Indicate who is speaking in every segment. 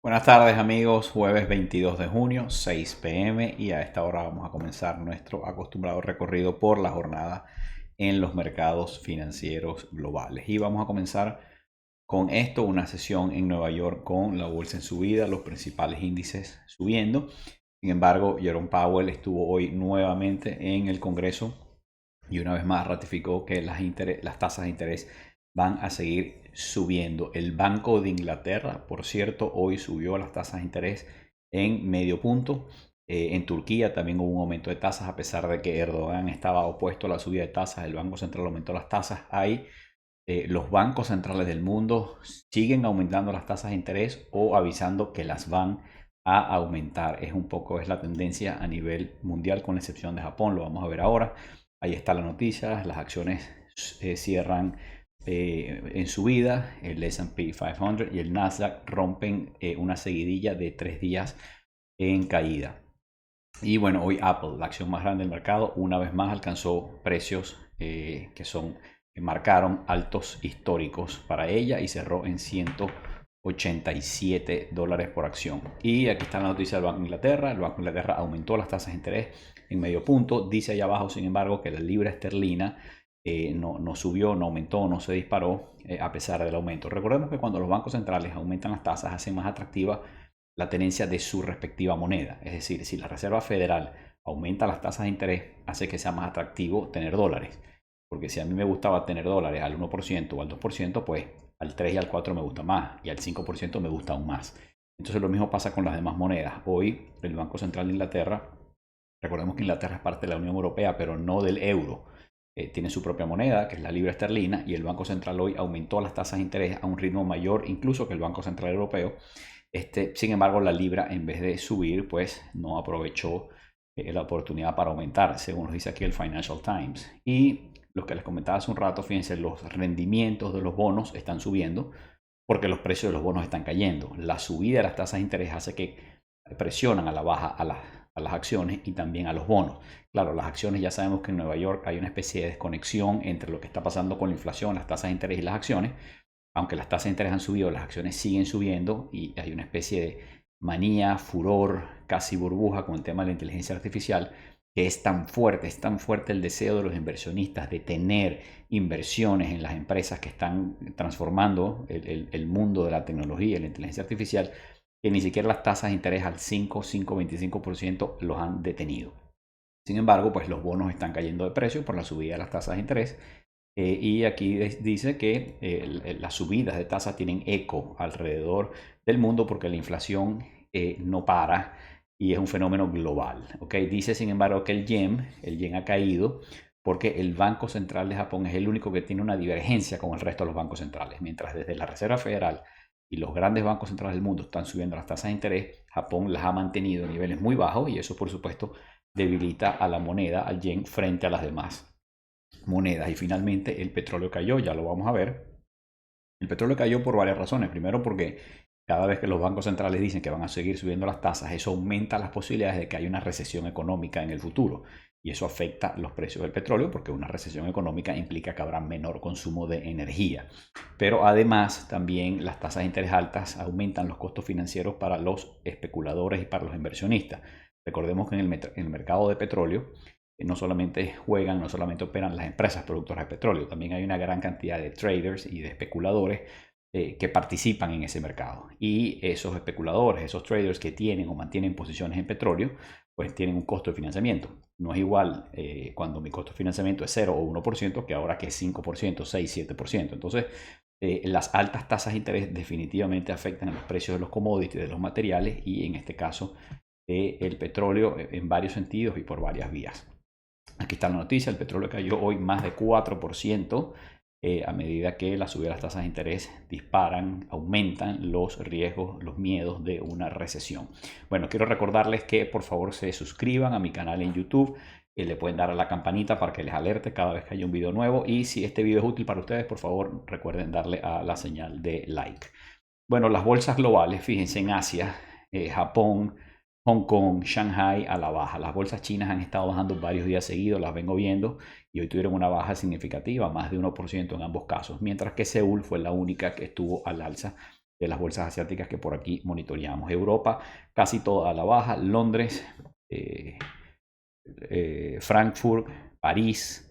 Speaker 1: Buenas tardes amigos, jueves 22 de junio, 6 p.m. y a esta hora vamos a comenzar nuestro acostumbrado recorrido por la jornada en los mercados financieros globales. Y vamos a comenzar con esto, una sesión en Nueva York con la bolsa en subida, los principales índices subiendo. Sin embargo, Jerome Powell estuvo hoy nuevamente en el Congreso y una vez más ratificó que las tasas de interés van a seguir subiendo. El Banco de Inglaterra, por cierto, hoy subió las tasas de interés en medio punto. En Turquía también hubo un aumento de tasas, a pesar de que Erdogan estaba opuesto a la subida de tasas. El Banco Central aumentó las tasas. Los bancos centrales del mundo siguen aumentando las tasas de interés o avisando que las van a aumentar. Es la tendencia a nivel mundial, con la excepción de Japón. Lo vamos a ver ahora. Ahí está la noticia. Las acciones cierran en subida. El S&P 500 y el Nasdaq rompen una seguidilla de 3 días en caída. Y bueno, hoy Apple, la acción más grande del mercado, una vez más alcanzó precios que marcaron altos históricos para ella y cerró en $187 por acción. Y aquí está la noticia del Banco de Inglaterra. El Banco de Inglaterra aumentó las tasas de interés en medio punto. Dice allá abajo, sin embargo, que la libra esterlina no subió, no aumentó, no se disparó a pesar del aumento. Recordemos que cuando los bancos centrales aumentan las tasas, hacen más atractiva la tenencia de su respectiva moneda. Es decir, si la Reserva Federal aumenta las tasas de interés, hace que sea más atractivo tener dólares. Porque si a mí me gustaba tener dólares al 1% o al 2%, pues al 3 y al 4 me gusta más y al 5% me gusta aún más. Entonces lo mismo pasa con las demás monedas. Hoy el Banco Central de Inglaterra, recordemos que Inglaterra es parte de la Unión Europea, pero no del euro. Tiene su propia moneda, que es la libra esterlina, y el Banco Central hoy aumentó las tasas de interés a un ritmo mayor incluso que el Banco Central Europeo. Sin embargo, la libra, en vez de subir, pues no aprovechó la oportunidad para aumentar, según nos dice aquí el Financial Times. Y lo que les comentaba hace un rato, fíjense, los rendimientos de los bonos están subiendo porque los precios de los bonos están cayendo. La subida de las tasas de interés hace que presionan a la baja a las acciones y también a los bonos. Claro, las acciones, ya sabemos que en Nueva York hay una especie de desconexión entre lo que está pasando con la inflación, las tasas de interés y las acciones. Aunque las tasas de interés han subido, las acciones siguen subiendo y hay una especie de manía, furor, casi burbuja con el tema de la inteligencia artificial, que es tan fuerte el deseo de los inversionistas de tener inversiones en las empresas que están transformando el mundo de la tecnología y la inteligencia artificial, que ni siquiera las tasas de interés al 5, 25% los han detenido. Sin embargo, pues los bonos están cayendo de precio por la subida de las tasas de interés. Y aquí dice que las subidas de tasas tienen eco alrededor del mundo porque la inflación no para y es un fenómeno global. ¿Okay? Dice, sin embargo, que el yen ha caído porque el Banco Central de Japón es el único que tiene una divergencia con el resto de los bancos centrales. Mientras desde la Reserva Federal y los grandes bancos centrales del mundo están subiendo las tasas de interés, Japón las ha mantenido a niveles muy bajos y eso, por supuesto, debilita a la moneda, al yen, frente a las demás monedas. Y finalmente el petróleo cayó, ya lo vamos a ver. El petróleo cayó por varias razones. Primero, porque cada vez que los bancos centrales dicen que van a seguir subiendo las tasas, eso aumenta las posibilidades de que haya una recesión económica en el futuro. Y eso afecta los precios del petróleo porque una recesión económica implica que habrá menor consumo de energía. Pero además también las tasas de interés altas aumentan los costos financieros para los especuladores y para los inversionistas. Recordemos que en el mercado de petróleo no solamente juegan, no solamente operan las empresas productoras de petróleo, también hay una gran cantidad de traders y de especuladores que participan en ese mercado. Y esos especuladores, esos traders que tienen o mantienen posiciones en petróleo, pues tienen un costo de financiamiento. No es igual cuando mi costo de financiamiento es 0 o 1% que ahora que es 5%, 6, 7%. Entonces, las altas tasas de interés definitivamente afectan a los precios de los commodities, de los materiales y en este caso el petróleo en varios sentidos y por varias vías. Aquí está la noticia, el petróleo cayó hoy más de 4% a medida que la subida de las tasas de interés disparan, aumentan los riesgos, los miedos de una recesión. Bueno, quiero recordarles que por favor se suscriban a mi canal en YouTube, le pueden dar a la campanita para que les alerte cada vez que haya un video nuevo y si este video es útil para ustedes, por favor recuerden darle a la señal de like. Bueno, las bolsas globales, fíjense en Asia, Japón, Hong Kong, Shanghai a la baja. Las bolsas chinas han estado bajando varios días seguidos, las vengo viendo, y hoy tuvieron una baja significativa, más de 1% en ambos casos, mientras que Seúl fue la única que estuvo al alza de las bolsas asiáticas que por aquí monitoreamos. Europa casi toda a la baja, Londres, Frankfurt, París,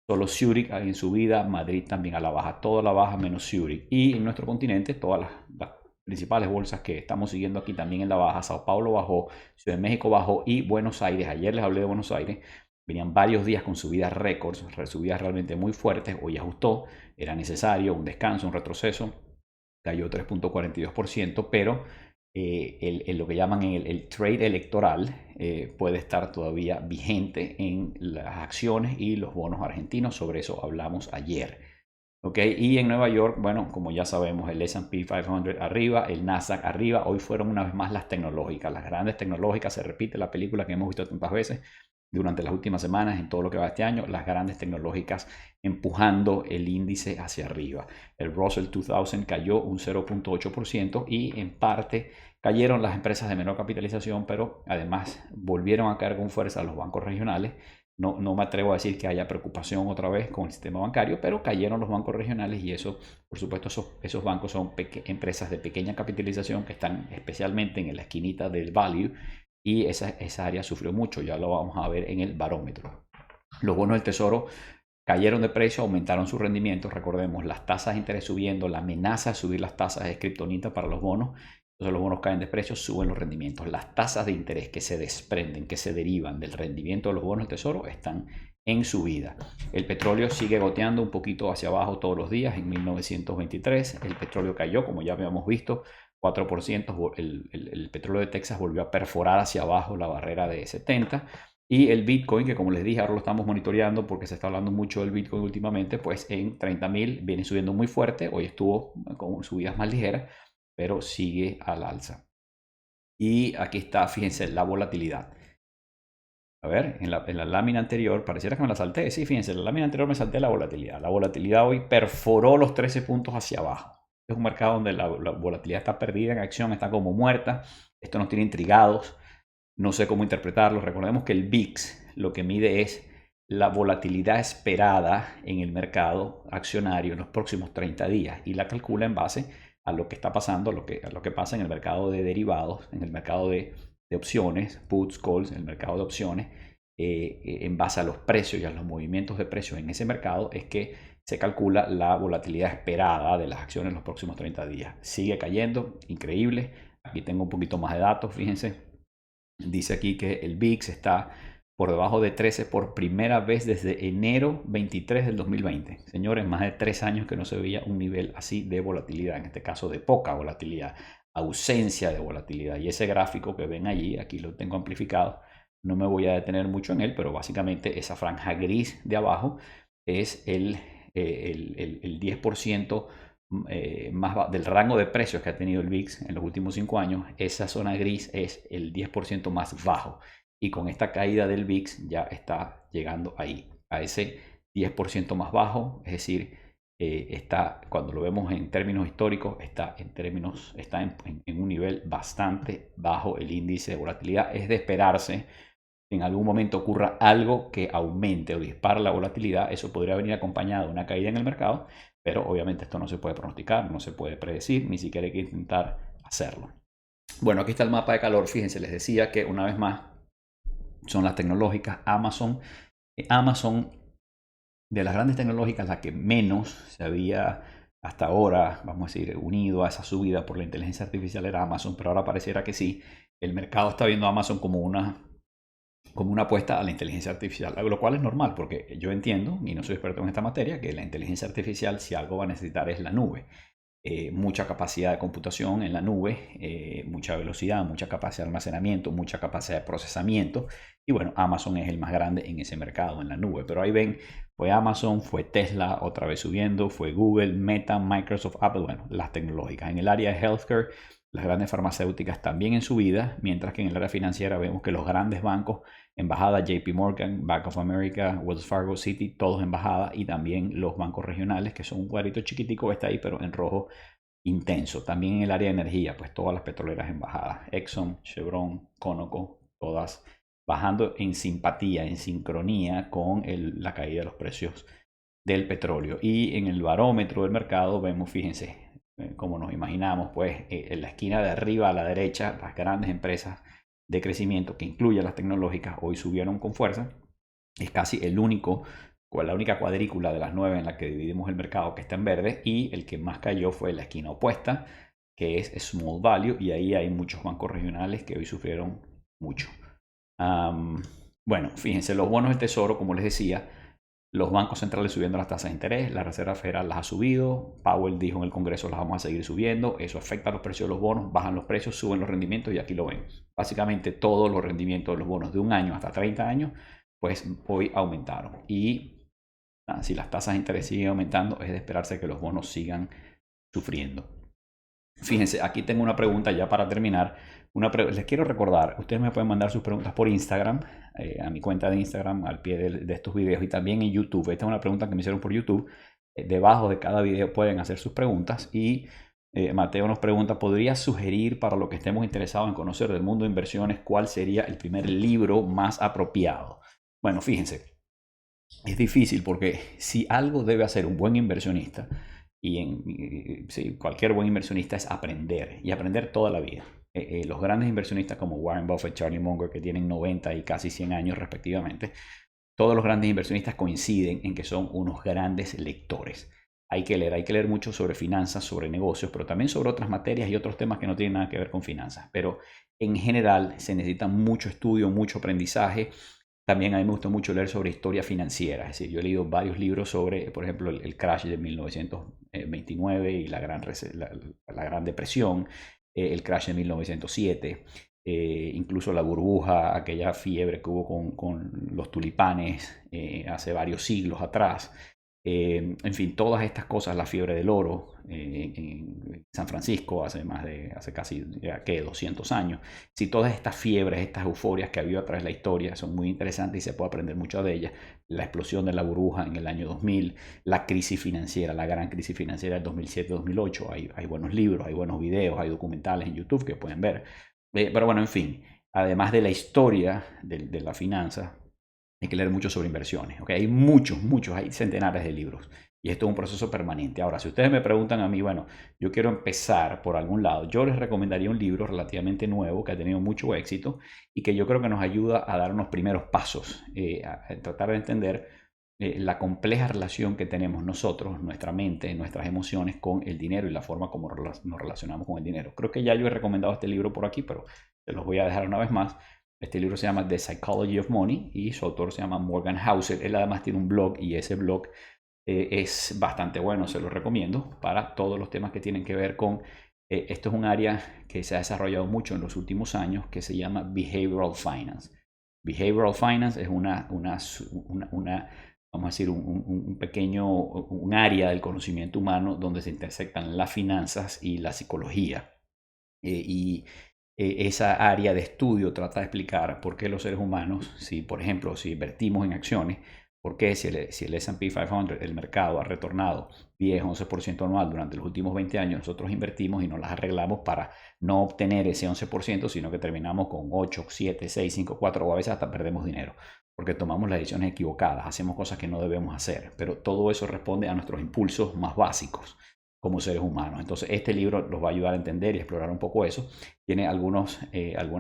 Speaker 1: solo Zurich en subida, Madrid también a la baja, toda la baja menos Zurich. Y en nuestro continente todas las principales bolsas que estamos siguiendo aquí también en la baja. Sao Paulo bajó, Ciudad de México bajó y Buenos Aires, ayer les hablé de Buenos Aires, venían varios días con subidas récords, subidas realmente muy fuertes, hoy ajustó, era necesario un descanso, un retroceso, cayó 3.42%, pero lo que llaman el trade electoral puede estar todavía vigente en las acciones y los bonos argentinos, sobre eso hablamos ayer. Okay, y en Nueva York, bueno, como ya sabemos, el S&P 500 arriba, el Nasdaq arriba. Hoy fueron una vez más las tecnológicas, las grandes tecnológicas. Se repite la película que hemos visto tantas veces durante las últimas semanas en todo lo que va este año. Las grandes tecnológicas empujando el índice hacia arriba. El Russell 2000 cayó un 0.8% y en parte cayeron las empresas de menor capitalización, pero además volvieron a caer con fuerza los bancos regionales. No me atrevo a decir que haya preocupación otra vez con el sistema bancario, pero cayeron los bancos regionales y eso, por supuesto, esos bancos son empresas de pequeña capitalización que están especialmente en la esquinita del value y esa área sufrió mucho, ya lo vamos a ver en el barómetro. Los bonos del tesoro cayeron de precio, aumentaron su rendimiento, recordemos, las tasas de interés subiendo, la amenaza de subir las tasas es kriptonita para los bonos. Entonces los bonos caen de precio, suben los rendimientos. Las tasas de interés que se desprenden, que se derivan del rendimiento de los bonos del tesoro están en subida. El petróleo sigue goteando un poquito hacia abajo todos los días. En 1923 el petróleo cayó, como ya habíamos visto, 4%. El petróleo de Texas volvió a perforar hacia abajo la barrera de 70. Y el Bitcoin, que como les dije, ahora lo estamos monitoreando porque se está hablando mucho del Bitcoin últimamente, pues en 30.000 viene subiendo muy fuerte. Hoy estuvo con subidas más ligeras, pero sigue al alza. Y aquí está, fíjense, la volatilidad. A ver, en la lámina anterior, pareciera que me la salté. Sí, fíjense, en la lámina anterior me salté la volatilidad. La volatilidad hoy perforó los 13 puntos hacia abajo. Es un mercado donde la volatilidad está perdida en acción, está como muerta. Esto nos tiene intrigados. No sé cómo interpretarlo. Recordemos que el VIX lo que mide es la volatilidad esperada en el mercado accionario en los próximos 30 días y la calcula en base a lo que está pasando, a lo que pasa en el mercado de derivados, en el mercado de opciones, puts, calls, en el mercado de opciones, en base a los precios y a los movimientos de precios en ese mercado es que se calcula la volatilidad esperada de las acciones en los próximos 30 días. Sigue cayendo, increíble. Aquí tengo un poquito más de datos, fíjense. Dice aquí que el VIX está por debajo de 13 por primera vez desde enero 23 del 2020. Señores, más de 3 años que no se veía un nivel así de volatilidad, en este caso de poca volatilidad, ausencia de volatilidad. Y ese gráfico que ven allí, aquí lo tengo amplificado, no me voy a detener mucho en él, pero básicamente esa franja gris de abajo es el 10% más del rango de precios que ha tenido el VIX en los últimos 5 años. Esa zona gris es el 10% más bajo. Y con esta caída del VIX ya está llegando ahí, a ese 10% más bajo, es decir, está, cuando lo vemos en términos históricos, está en un nivel bastante bajo el índice de volatilidad. Es de esperarse que en algún momento ocurra algo que aumente o dispare la volatilidad. Eso podría venir acompañado de una caída en el mercado, pero obviamente esto no se puede pronosticar, no se puede predecir, ni siquiera hay que intentar hacerlo. Bueno, aquí está el mapa de calor. Fíjense, les decía que una vez más son las tecnológicas. Amazon, de las grandes tecnológicas, la que menos se había hasta ahora, vamos a decir, unido a esa subida por la inteligencia artificial era Amazon, pero ahora pareciera que sí. El mercado está viendo a Amazon como una apuesta a la inteligencia artificial, lo cual es normal, porque yo entiendo, y no soy experto en esta materia, que la inteligencia artificial, si algo va a necesitar, es la nube. Mucha capacidad de computación en la nube, mucha velocidad, mucha capacidad de almacenamiento, mucha capacidad de procesamiento. Y bueno, Amazon es el más grande en ese mercado, en la nube. Pero ahí ven, fue Amazon, fue Tesla, otra vez subiendo, fue Google, Meta, Microsoft, Apple, bueno, las tecnológicas. En el área de healthcare, las grandes farmacéuticas también en subida, mientras que en el área financiera vemos que los grandes bancos en bajada, JP Morgan, Bank of America, Wells Fargo, Citi, todos en bajada, y también los bancos regionales, que son un cuadrito chiquitico que está ahí, pero en rojo intenso. También en el área de energía, pues todas las petroleras en bajada, Exxon, Chevron, Conoco, todas bajando en simpatía, en sincronía con la caída de los precios del petróleo. Y en el barómetro del mercado vemos, fíjense, como nos imaginamos, pues en la esquina de arriba a la derecha, las grandes empresas de crecimiento, que incluyen las tecnológicas, hoy subieron con fuerza. Es casi la única cuadrícula de las 9 en la que dividimos el mercado que está en verde, y el que más cayó fue la esquina opuesta, que es Small Value, y ahí hay muchos bancos regionales que hoy sufrieron mucho. Bueno, fíjense, los bonos del tesoro, como les decía, los bancos centrales subiendo las tasas de interés, la Reserva Federal las ha subido, Powell dijo en el Congreso las vamos a seguir subiendo, eso afecta a los precios de los bonos, bajan los precios, suben los rendimientos, y aquí lo ven. Básicamente todos los rendimientos de los bonos de un año hasta 30 años, pues hoy aumentaron. Y si las tasas de interés siguen aumentando, es de esperarse que los bonos sigan sufriendo. Fíjense, aquí tengo una pregunta ya para terminar. Les quiero recordar, ustedes me pueden mandar sus preguntas por Instagram, a mi cuenta de Instagram, al pie de estos videos, y también en YouTube. Esta es una pregunta que me hicieron por YouTube. Debajo de cada video pueden hacer sus preguntas. Y Mateo nos pregunta, ¿podrías sugerir para los que estemos interesados en conocer del mundo de inversiones cuál sería el primer libro más apropiado? Bueno, fíjense, es difícil porque si algo debe hacer un buen inversionista, sí, cualquier buen inversionista, es aprender, y aprender toda la vida. Los grandes inversionistas como Warren Buffett, Charlie Munger, que tienen 90 y casi 100 años respectivamente, todos los grandes inversionistas coinciden en que son unos grandes lectores. Hay que leer mucho sobre finanzas, sobre negocios, pero también sobre otras materias y otros temas que no tienen nada que ver con finanzas. Pero en general se necesita mucho estudio, mucho aprendizaje. También a mí me gusta mucho leer sobre historia financiera. Es decir, yo he leído varios libros sobre, por ejemplo, el crash de 1929 y la Gran Depresión, el crash de 1907, incluso la burbuja, aquella fiebre que hubo con los tulipanes hace varios siglos atrás. En fin, todas estas cosas, la fiebre del oro en San Francisco hace casi ya, 200 años. Si todas estas fiebres, estas euforias que ha habido a través de la historia son muy interesantes y se puede aprender mucho de ellas. La explosión de la burbuja en el año 2000, la crisis financiera, la gran crisis financiera del 2007-2008. Hay buenos libros, hay buenos videos, hay documentales en YouTube que pueden ver. Pero bueno, en fin, además de la historia de la finanza, hay que leer mucho sobre inversiones. ¿Okay? Hay muchos, hay centenares de libros. Y esto es un proceso permanente. Ahora, si ustedes me preguntan a mí, bueno, yo quiero empezar por algún lado, yo les recomendaría un libro relativamente nuevo que ha tenido mucho éxito y que yo creo que nos ayuda a dar unos primeros pasos, a tratar de entender la compleja relación que tenemos nosotros, nuestra mente, nuestras emociones con el dinero y la forma como nos relacionamos con el dinero. Creo que ya yo he recomendado este libro por aquí, pero se los voy a dejar una vez más. Este libro se llama The Psychology of Money y su autor se llama Morgan Housel. Él además tiene un blog y ese blog es bastante bueno, se lo recomiendo para todos los temas que tienen que ver con... esto es un área que se ha desarrollado mucho en los últimos años que se llama Behavioral Finance. Behavioral Finance es vamos a decir, un área del conocimiento humano donde se intersectan las finanzas y la psicología. Esa área de estudio trata de explicar por qué los seres humanos, por ejemplo, si invertimos en acciones, por qué si el S&P 500, el mercado, ha retornado 10-11% anual durante los últimos 20 años, nosotros invertimos y nos las arreglamos para no obtener ese 11%, sino que terminamos con 8, 7, 6, 5, 4 o a veces hasta perdemos dinero, porque tomamos las decisiones equivocadas, hacemos cosas que no debemos hacer, pero todo eso responde a nuestros impulsos más básicos como seres humanos. Entonces este libro los va a ayudar a entender y explorar un poco eso. Tiene algunas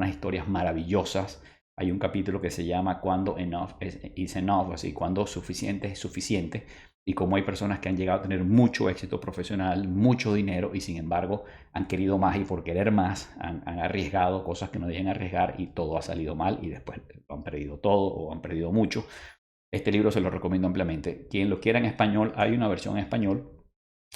Speaker 1: historias maravillosas. Hay un capítulo que se llama Cuando enough is enough, así cuando suficiente es suficiente, y cómo hay personas que han llegado a tener mucho éxito profesional, mucho dinero, y sin embargo han querido más, y por querer más han arriesgado cosas que no deben arriesgar y todo ha salido mal y después han perdido todo o han perdido mucho. Este libro se lo recomiendo ampliamente. Quien lo quiera en español, hay una versión en español.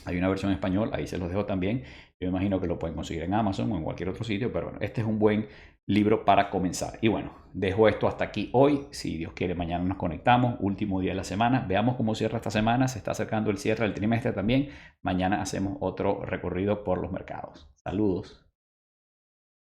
Speaker 1: Ahí se los dejo también. Yo imagino que lo pueden conseguir en Amazon o en cualquier otro sitio, pero bueno, este es un buen libro para comenzar. Y bueno, dejo esto hasta aquí hoy. Si Dios quiere, mañana nos conectamos, último día de la semana. Veamos cómo cierra esta semana. Se está acercando el cierre del trimestre también. Mañana hacemos otro recorrido por los mercados. Saludos.